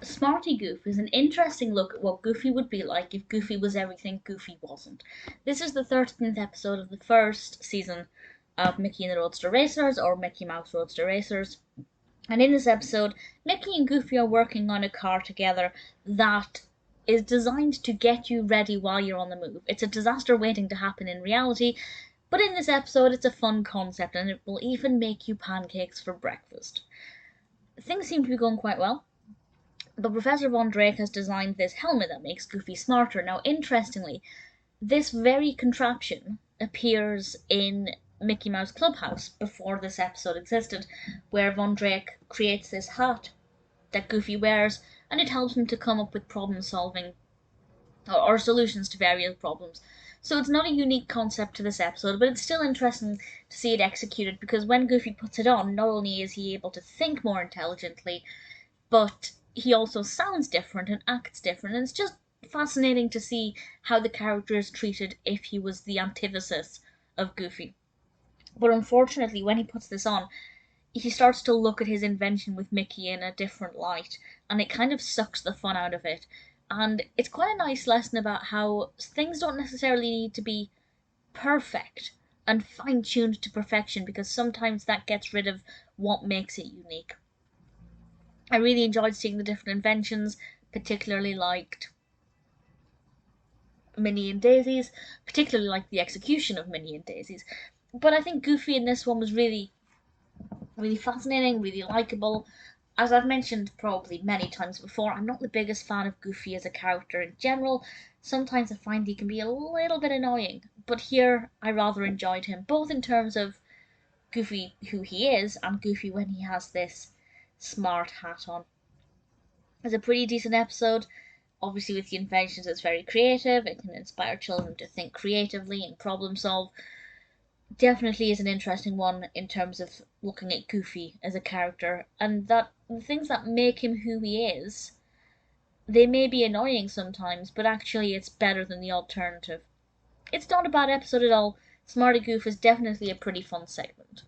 Smarty Goof is an interesting look at what Goofy would be like if Goofy was everything Goofy wasn't. This is the 13th episode of the first season of Mickey and the Roadster Racers, or Mickey Mouse Roadster Racers. And in this episode, Mickey and Goofy are working on a car together that is designed to get you ready while you're on the move. It's a disaster waiting to happen in reality, but in this episode it's a fun concept and it will even make you pancakes for breakfast. Things seem to be going quite well. But Professor Von Drake has designed this helmet that makes Goofy smarter. Now, interestingly, this very contraption appears in Mickey Mouse Clubhouse before this episode existed, where Von Drake creates this hat that Goofy wears, and it helps him to come up with problem solving or solutions to various problems. So it's not a unique concept to this episode, but it's still interesting to see it executed, because when Goofy puts it on, not only is he able to think more intelligently, but he also sounds different and acts different, and it's just fascinating to see how the character is treated if he was the antithesis of Goofy. But unfortunately, when he puts this on, he starts to look at his invention with Mickey in a different light, and it kind of sucks the fun out of it. And it's quite a nice lesson about how things don't necessarily need to be perfect and fine-tuned to perfection, because sometimes that gets rid of what makes it unique. I really enjoyed seeing the different inventions, particularly liked Minnie and Daisy's, particularly liked the execution of Minnie and Daisy's. But I think Goofy in this one was really fascinating, really likeable. As I've mentioned probably many times before, I'm not the biggest fan of Goofy as a character in general. Sometimes I find he can be a little bit annoying, but here I rather enjoyed him, both in terms of Goofy who he is and Goofy when he has this smart hat on. It's a pretty decent episode. Obviously, with the inventions, it's very creative. It can inspire children to think creatively and problem solve. Definitely is an interesting one in terms of looking at Goofy as a character, and that the things that make him who he is, they may be annoying sometimes, but actually it's better than the alternative. It's not a bad episode at all. Smarty Goof is definitely a pretty fun segment.